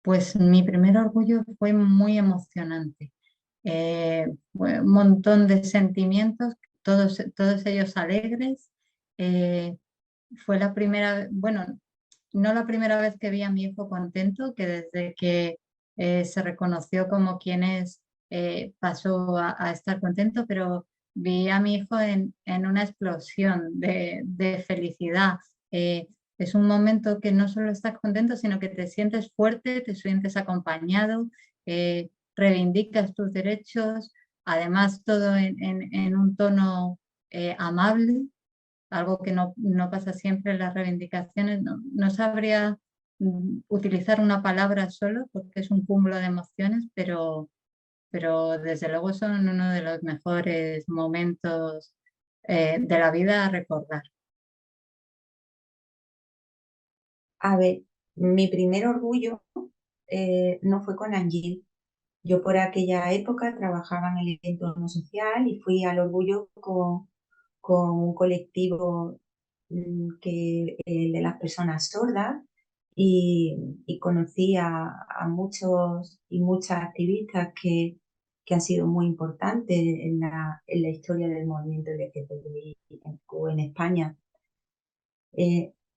Pues mi primer orgullo fue muy emocionante. Fue un montón de sentimientos, todos ellos alegres. Eh, Fue la primera, bueno, no la primera vez que vi a mi hijo contento, que desde que se reconoció como quien es, pasó a estar contento, pero vi a mi hijo en una explosión de felicidad. Eh, es un momento que no solo estás contento, sino que te sientes fuerte, te sientes acompañado, reivindicas tus derechos, además todo en un tono amable, algo que no pasa siempre en las reivindicaciones. No sabría utilizar una palabra solo porque es un cúmulo de emociones, pero desde luego son uno de los mejores momentos de la vida a recordar. A ver, mi primer orgullo no fue con Angie. Yo por aquella época trabajaba en el entorno social y fui al orgullo con un colectivo de las personas sordas y conocí a muchos y muchas activistas que han sido muy importantes en la historia del movimiento LGTBI en España.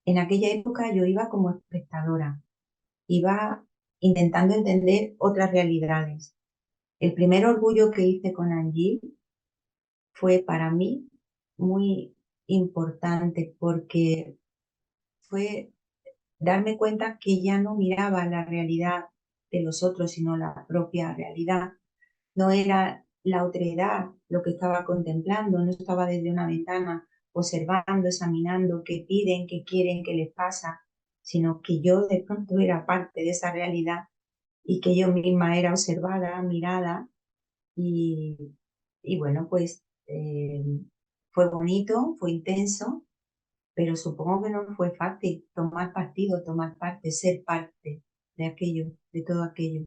En aquella época yo iba como espectadora, iba intentando entender otras realidades. El primer orgullo que hice con Angie fue para mí muy importante porque fue darme cuenta que ella no miraba la realidad de los otros, sino la propia realidad. No era la otredad lo que estaba contemplando, no estaba desde una ventana observando, examinando qué piden, qué quieren, qué les pasa, sino que yo de pronto era parte de esa realidad y que yo misma era observada, mirada y, y bueno, pues fue bonito, fue intenso, pero supongo que no fue fácil tomar partido, tomar parte, ser parte de aquello, de todo aquello.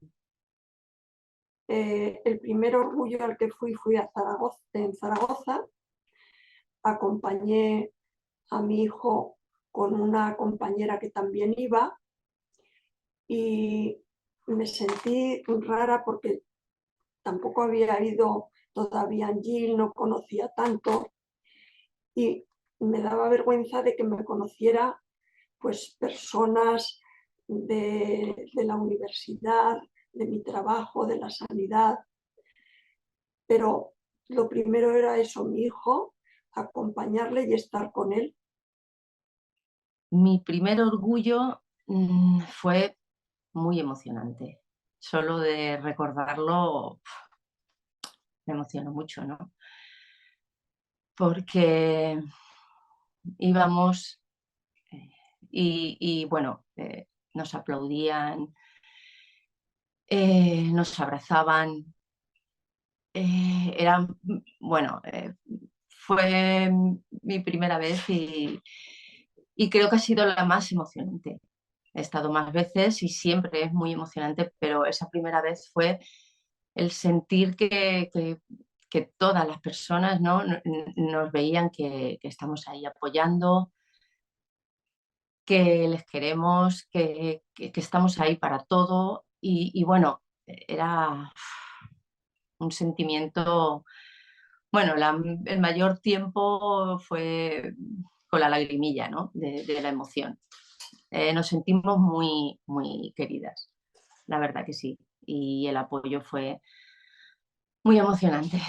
El primer orgullo al que fui a Zaragoza, en Zaragoza. Acompañé a mi hijo con una compañera que también iba y me sentí rara porque tampoco había ido todavía en Gil, no conocía tanto y me daba vergüenza de que me conociera pues personas de la universidad, de mi trabajo, de la sanidad, pero lo primero era eso, mi hijo, acompañarle y estar con él. Mi primer orgullo fue muy emocionante. Solo de recordarlo me emocionó mucho, ¿no? Porque íbamos bueno, nos aplaudían, nos abrazaban. Bueno, fue mi primera vez y creo que ha sido la más emocionante. He estado más veces y siempre es muy emocionante, pero esa primera vez fue el sentir que todas las personas, ¿no? Nos veían que estamos ahí apoyando, que les queremos, que estamos ahí para todo y bueno, era un sentimiento, bueno, el mayor tiempo fue con la lagrimilla, ¿no? De la emoción. Nos sentimos muy, muy queridas, la verdad que sí. Y el apoyo fue muy emocionante.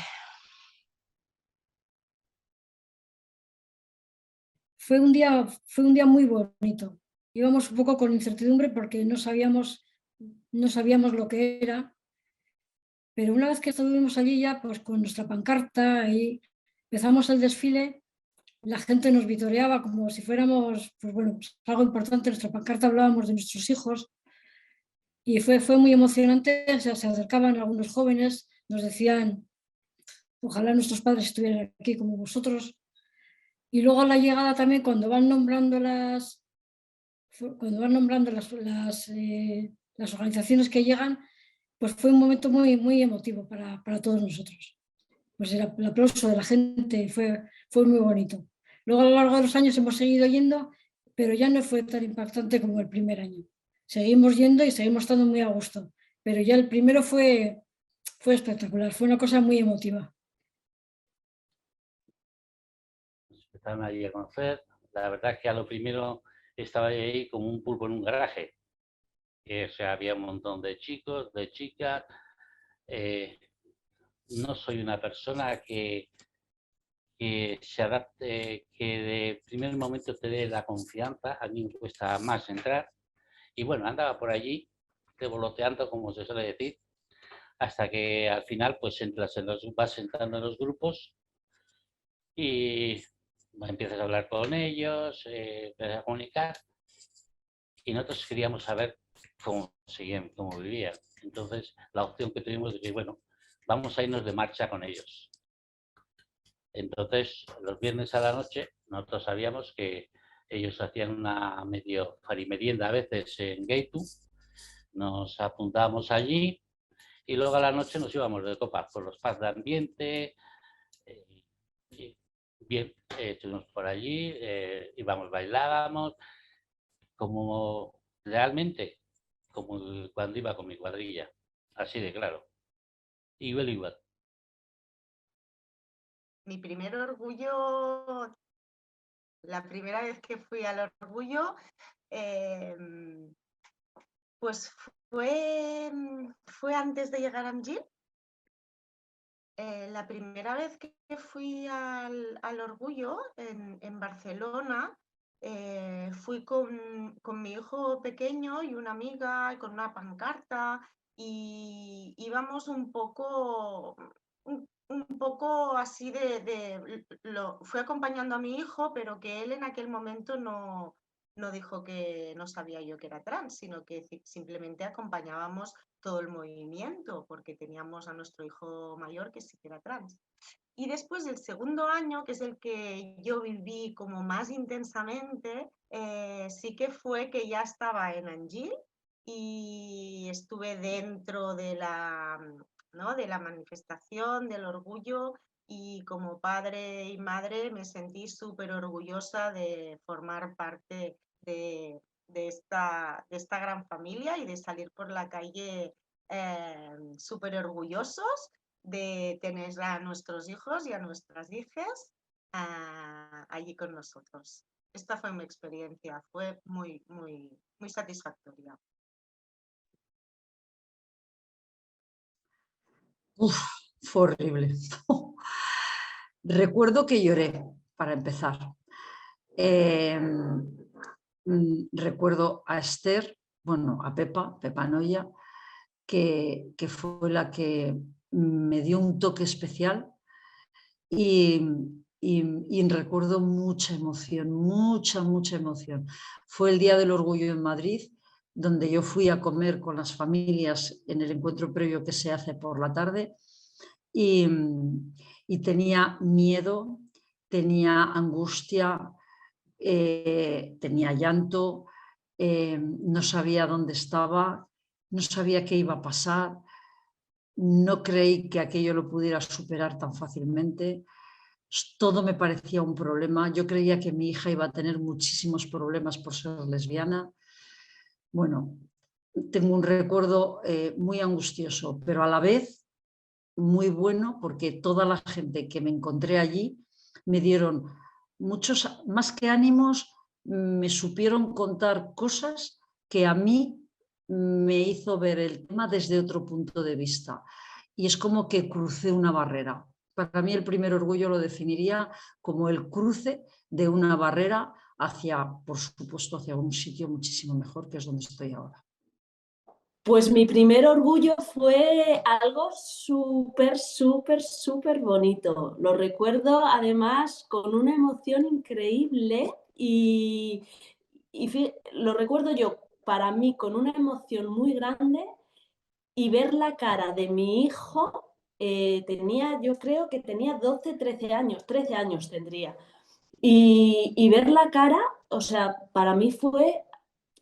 Fue un día muy bonito. Íbamos un poco con incertidumbre porque no sabíamos lo que era, pero una vez que estuvimos allí ya, pues con nuestra pancarta y empezamos el desfile, la gente nos vitoreaba como si fuéramos, pues bueno, pues algo importante. En nuestra pancarta hablábamos de nuestros hijos y fue muy emocionante. O sea, se acercaban algunos jóvenes, nos decían, ojalá nuestros padres estuvieran aquí como vosotros. Y luego a la llegada también, cuando van nombrando las organizaciones que llegan, pues fue un momento muy, muy emotivo para todos nosotros. Pues el aplauso de la gente fue muy bonito. Luego a lo largo de los años hemos seguido yendo, pero ya no fue tan impactante como el primer año. seguimos yendo y seguimos estando muy a gusto. Pero ya el primero fue espectacular, fue una cosa muy emotiva. Nos empezaron allí a conocer. La verdad es que a lo primero estaba ahí como un pulpo en un garaje. O sea, había un montón de chicos, de chicas. No soy una persona que se adapte, que de primer momento te dé la confianza. A mí me cuesta más entrar. Y bueno, andaba por allí, revoloteando, como se suele decir, hasta que al final pues vas entrando en los grupos y empiezas a hablar con ellos, empiezas a comunicar, y nosotros queríamos saber cómo seguían, cómo vivían. Entonces, la opción que tuvimos de que, bueno, vamos a irnos de marcha con ellos. Entonces, los viernes a la noche, nosotros sabíamos que ellos hacían una medio farimerienda a veces en Gaitu, nos apuntábamos allí y luego a la noche nos íbamos de copas por los pubs de ambiente. Bien, estuvimos por allí, íbamos, bailábamos, como realmente, como cuando iba con mi cuadrilla, así de claro. Igual, igual. Mi primer orgullo, la primera vez que fui al orgullo, pues fue antes de llegar a Angil. La primera vez que fui al orgullo en Barcelona, fui con mi hijo pequeño y una amiga, con una pancarta, y íbamos un poco así fui acompañando a mi hijo, pero que él en aquel momento no dijo que no sabía yo que era trans, sino que simplemente acompañábamos todo el movimiento, porque teníamos a nuestro hijo mayor que sí que era trans. Y después del segundo año, que es el que yo viví como más intensamente, sí que fue que ya estaba en Angil y estuve dentro de de la manifestación, del orgullo, y como padre y madre me sentí súper orgullosa de formar parte de esta gran familia y de salir por la calle súper orgullosos de tener a nuestros hijos y a nuestras hijas allí con nosotros. Esta fue mi experiencia, fue muy, muy, muy satisfactoria. Fue horrible. Recuerdo que lloré, para empezar. Recuerdo a Esther, bueno, a Pepa Noya, que fue la que me dio un toque especial y recuerdo mucha emoción, mucha emoción. Fue el Día del Orgullo en Madrid, donde yo fui a comer con las familias en el encuentro previo que se hace por la tarde, y tenía miedo, tenía angustia, tenía llanto, no sabía dónde estaba, no sabía qué iba a pasar, no creí que aquello lo pudiera superar tan fácilmente. Todo me parecía un problema. Yo creía que mi hija iba a tener muchísimos problemas por ser lesbiana. Bueno, tengo un recuerdo muy angustioso, pero a la vez muy bueno, porque toda la gente que me encontré allí me dieron muchos, más que ánimos, me supieron contar cosas que a mí me hizo ver el tema desde otro punto de vista. Y es como que crucé una barrera. Para mí el primer orgullo lo definiría como el cruce de una barrera hacia, por supuesto, hacia un sitio muchísimo mejor, que es donde estoy ahora. Pues mi primer orgullo fue algo súper bonito. Lo recuerdo además con una emoción increíble y lo recuerdo yo para mí con una emoción muy grande, y ver la cara de mi hijo, yo creo que tenía 12, 13 años, 13 años tendría. Y ver la cara, o sea, para mí fue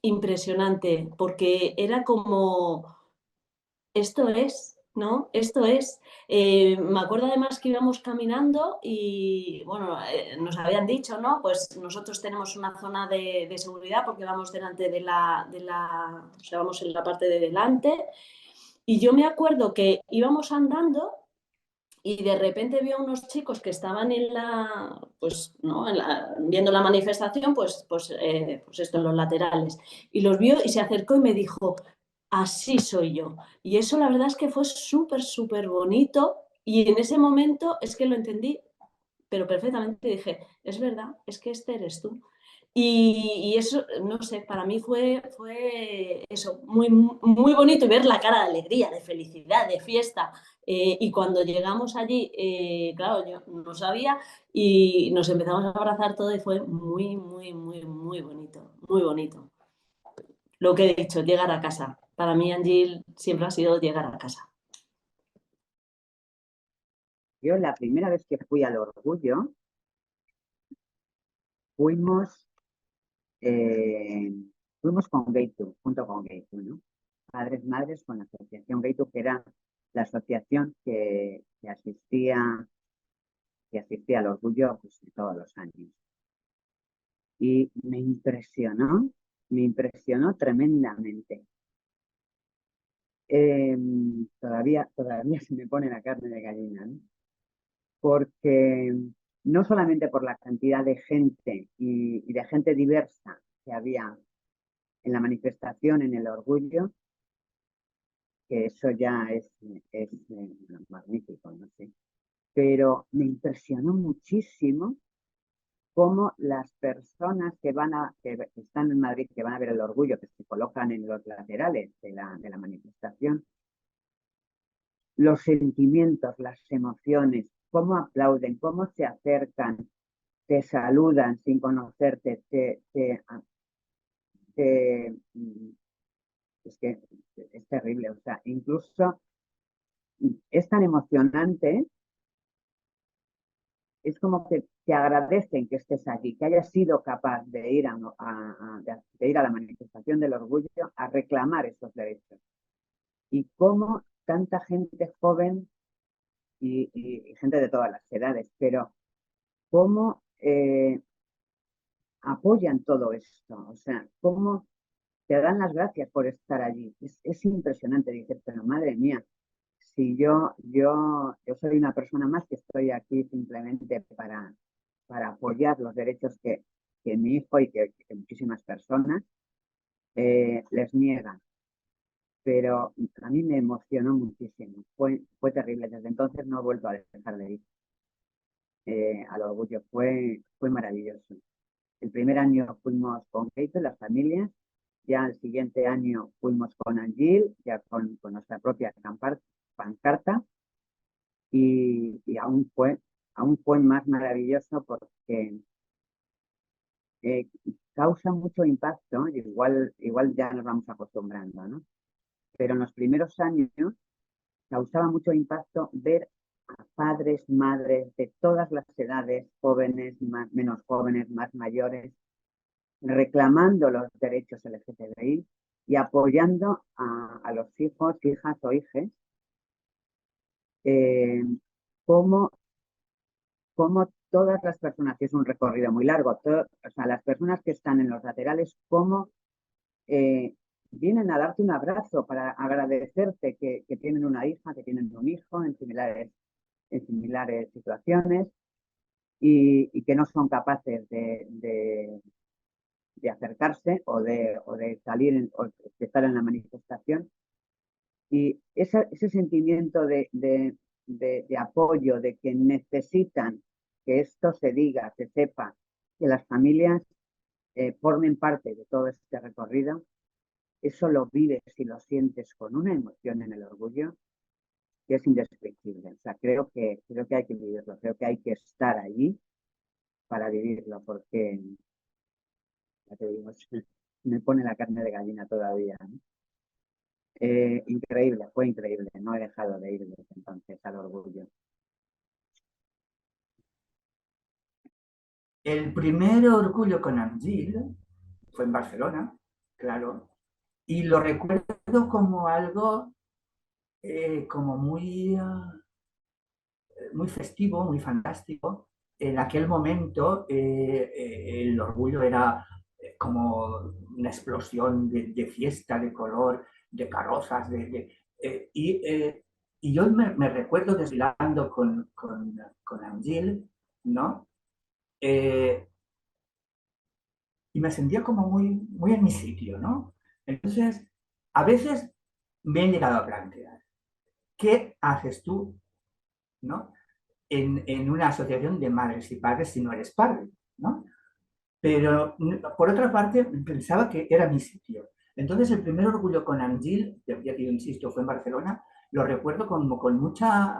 impresionante, porque era como, esto es, ¿no? Esto es. Me acuerdo además que íbamos caminando y, bueno, nos habían dicho, ¿no? Pues nosotros tenemos una zona de seguridad porque vamos delante o sea, vamos en la parte de delante. Y yo me acuerdo que íbamos andando y de repente vi a unos chicos que estaban pues, ¿no? Viendo la manifestación, pues esto en los laterales. Y los vio y se acercó y me dijo, así soy yo. Y eso la verdad es que fue súper, súper bonito. Y en ese momento es que lo entendí, pero perfectamente dije, es verdad, es que este eres tú. Y eso, no sé, para mí fue eso, muy, muy bonito y ver la cara de alegría, de felicidad, de fiesta. Y cuando llegamos allí, claro, yo no sabía y nos empezamos a abrazar todo y fue muy, muy, muy, muy bonito, muy bonito. Lo que he dicho, llegar a casa. Para mí, Angel, siempre ha sido llegar a casa. Yo la primera vez que fui al Orgullo, fuimos con Gaitu, junto con Gaitu, ¿no? Padres, madres, con la asociación Gaitu, que era la asociación que asistía al Orgullo pues, todos los años. Y me impresionó tremendamente. Todavía se me pone la carne de gallina, ¿no? Porque no solamente por la cantidad de gente y de gente diversa que había en la manifestación, en el Orgullo, que eso ya es magnífico, no sé. Pero me impresionó muchísimo cómo las personas que están en Madrid, que van a ver el Orgullo, que se colocan en los laterales de la manifestación, los sentimientos, las emociones, cómo aplauden, cómo se acercan, te saludan sin conocerte, es que es terrible, o sea, incluso es tan emocionante, es como que te agradecen que estés aquí, que hayas sido capaz de ir de ir a la manifestación del Orgullo a reclamar esos derechos. Y cómo tanta gente joven y gente de todas las edades, pero cómo apoyan todo esto, o sea, cómo te dan las gracias por estar allí. Es impresionante, dices, pero madre mía, si yo soy una persona más que estoy aquí simplemente para apoyar los derechos que mi hijo y que muchísimas personas les niegan. Pero a mí me emocionó muchísimo, fue terrible. Desde entonces no he vuelto a dejar de ir al Orgullo, fue maravilloso. El primer año fuimos con Keito, las familias, ya el siguiente año fuimos con Angel, ya con nuestra propia pancarta, y aún fue más maravilloso porque causa mucho impacto, igual ya nos vamos acostumbrando, ¿no? Pero en los primeros años causaba mucho impacto ver a padres, madres de todas las edades, jóvenes, menos jóvenes, más mayores, reclamando los derechos LGTBI y apoyando a los hijos, hijas o hijes, como todas las personas, que es un recorrido muy largo, o sea, las personas que están en los laterales, como vienen a darte un abrazo para agradecerte que tienen una hija, que tienen un hijo en similares situaciones y que no son capaces de acercarse o de salir o de estar en la manifestación. Y ese sentimiento de apoyo, de que necesitan que esto se diga, se sepa, que las familias formen parte de todo este recorrido, eso lo vives y lo sientes con una emoción en el Orgullo que es indescriptible. O sea, creo que hay que vivirlo, creo que hay que estar allí para vivirlo, porque, ya te digo, me pone la carne de gallina todavía, ¿no? Increíble, fue increíble, no he dejado de ir desde entonces al Orgullo. El primer Orgullo con Angel fue en Barcelona, claro, y lo recuerdo como algo como muy, muy festivo, muy fantástico. En aquel momento el orgullo era como una explosión de fiesta, de color, de carrozas, y yo me recuerdo desfilando con Angil, ¿no? Y me sentía como muy en mi sitio, ¿no? Entonces, a veces me he llegado a plantear, ¿qué haces tú, ¿no? En una asociación de madres y padres si no eres padre, ¿no? Pero por otra parte pensaba que era mi sitio. Entonces el primer orgullo con Angil, ya que yo insisto, fue en Barcelona, lo recuerdo con mucha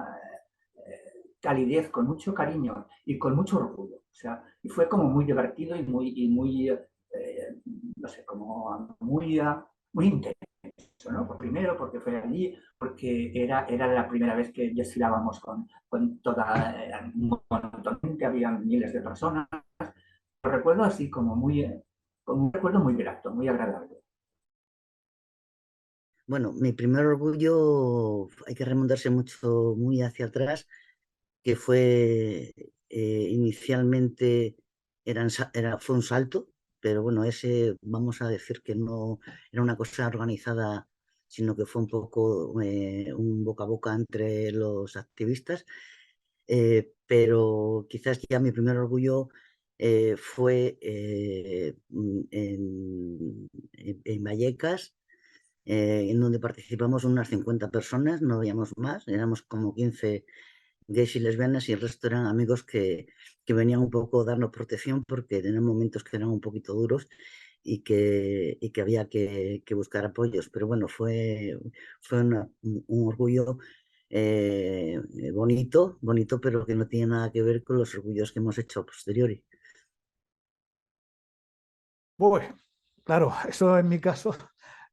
calidez, con mucho cariño y con mucho orgullo. O sea, y fue como muy divertido y muy no sé, como muy intenso, ¿no? Primero porque fue allí, porque era la primera vez que desfilábamos con toda, un montón de gente, había miles de personas. Lo recuerdo así como como un recuerdo muy grato, muy agradable. Bueno, mi primer orgullo hay que remontarse muy hacia atrás, que fue inicialmente fue un salto, pero bueno, ese vamos a decir que no era una cosa organizada, sino que fue un poco un boca a boca entre los activistas. Pero quizás ya mi primer orgullo fue en Vallecas, en donde participamos unas 50 personas, no habíamos más, éramos como 15 gays y lesbianas y el resto eran amigos que venían un poco a darnos protección porque tenían momentos que eran un poquito duros y que había que buscar apoyos. Pero bueno, fue un orgullo bonito, pero que no tiene nada que ver con los orgullos que hemos hecho a posteriori. Bueno, claro, eso en mi caso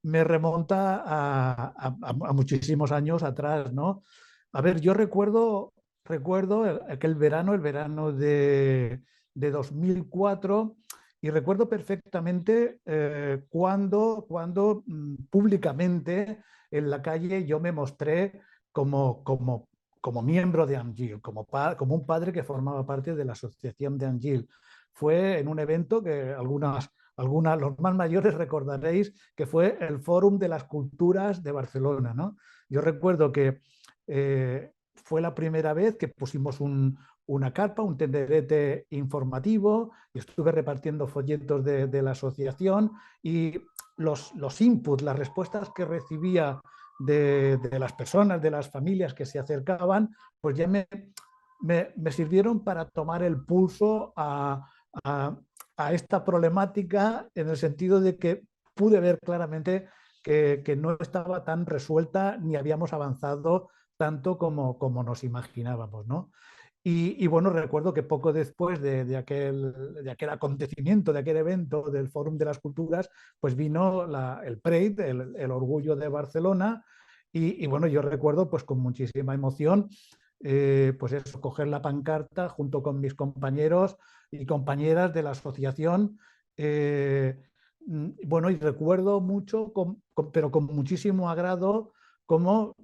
me remonta a muchísimos años atrás, ¿no? A ver, yo recuerdo aquel verano, el verano de 2004, y recuerdo perfectamente cuando públicamente en la calle yo me mostré como miembro de Angil, como un padre que formaba parte de la asociación de Angil. Fue en un evento que los más mayores recordaréis que fue el Fórum de las Culturas de Barcelona, ¿no? Yo recuerdo que fue la primera vez que pusimos una carpa, un tenderete informativo, y estuve repartiendo folletos de la asociación, y los inputs, las respuestas que recibía de las personas, de las familias que se acercaban, pues ya me sirvieron para tomar el pulso a esta problemática, en el sentido de que pude ver claramente que no estaba tan resuelta ni habíamos avanzado tanto como nos imaginábamos, ¿no? Y bueno, recuerdo que poco después de aquel acontecimiento, de aquel evento del Fórum de las Culturas, pues vino el Pride, el Orgullo de Barcelona, y bueno, yo recuerdo pues con muchísima emoción pues eso, coger la pancarta junto con mis compañeros y compañeras de la asociación. Bueno, y recuerdo mucho, pero con muchísimo agrado, cómo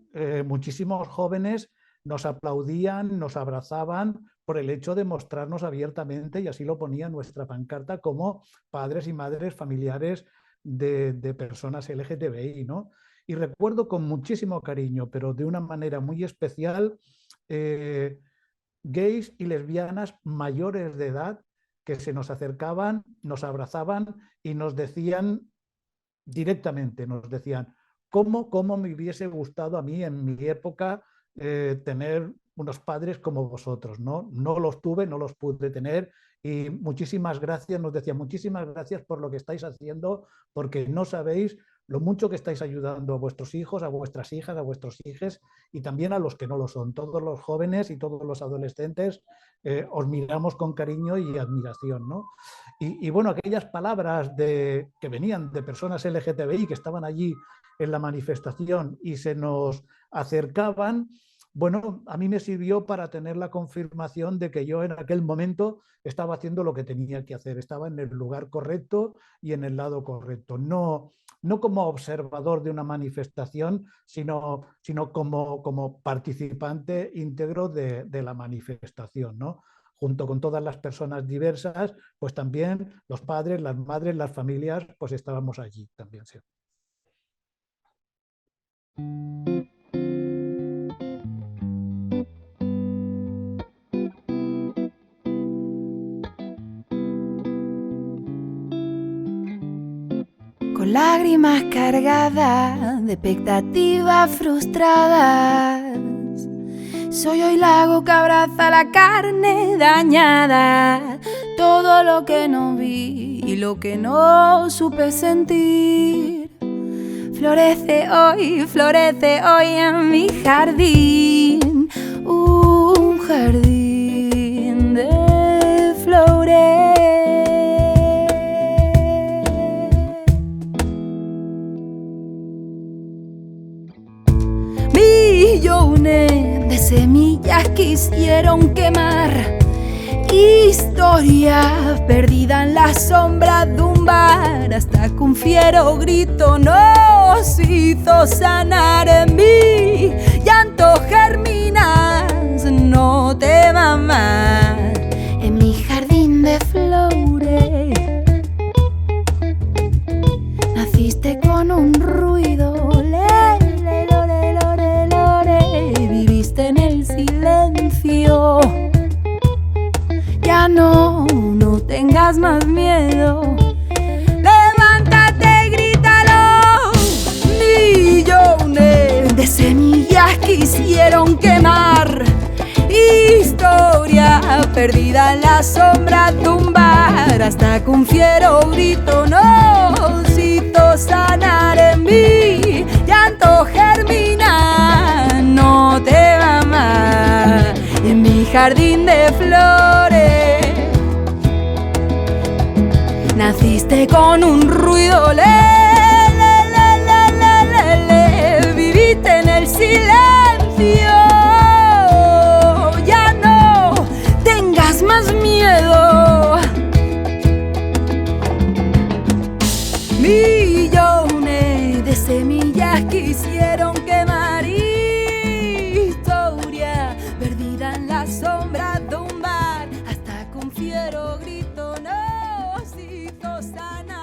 muchísimos jóvenes nos aplaudían, nos abrazaban por el hecho de mostrarnos abiertamente, y así lo ponía nuestra pancarta, como padres y madres familiares de personas LGTBI, ¿no? Y recuerdo con muchísimo cariño, pero de una manera muy especial, gays y lesbianas mayores de edad que se nos acercaban, nos abrazaban y nos decían directamente, cómo me hubiese gustado a mí en mi época tener unos padres como vosotros, ¿no? No los tuve, no los pude tener, y muchísimas gracias, nos decían, muchísimas gracias por lo que estáis haciendo, porque no sabéis lo mucho que estáis ayudando a vuestros hijos, a vuestras hijas, a vuestros hijos, y también a los que no lo son. Todos los jóvenes y todos los adolescentes os miramos con cariño y admiración, ¿no? Y bueno, aquellas palabras que venían de personas LGTBI que estaban allí en la manifestación y se nos acercaban, bueno, a mí me sirvió para tener la confirmación de que yo en aquel momento estaba haciendo lo que tenía que hacer, estaba en el lugar correcto y en el lado correcto, no como observador de una manifestación, sino como participante íntegro de la manifestación, ¿no? Junto con todas las personas diversas, pues también los padres, las madres, las familias, pues estábamos allí también. Sí. Con lágrimas cargadas de expectativas frustradas, soy hoy lago que abraza la carne dañada, todo lo que no vi y lo que no supe sentir. Florece hoy en mi jardín, un jardín de flores. Millones de semillas quisieron quemar, historias perdidas en las sombras de un bar, hasta que un fiero grito nos hizo sanar. En mi llanto germinas, no temas más, en mi jardín de flores. Naciste con un ruido, viviste en el silencio. Ya no tengas más miedo. Levántate, grítalo. Millones de semillas quisieron quemar, historia perdida en la sombra de un bar, hasta que un fiero grito nos hizo sanar. En mi llanto germina, no te va más, en mi jardín de flores. Naciste con un ruido, viviste en el silencio. Ya no tengas más miedo. Millones de semillas quisieron quemar, historia perdida en la sombra de un bar, hasta que un fiero grito nos hizo sanar.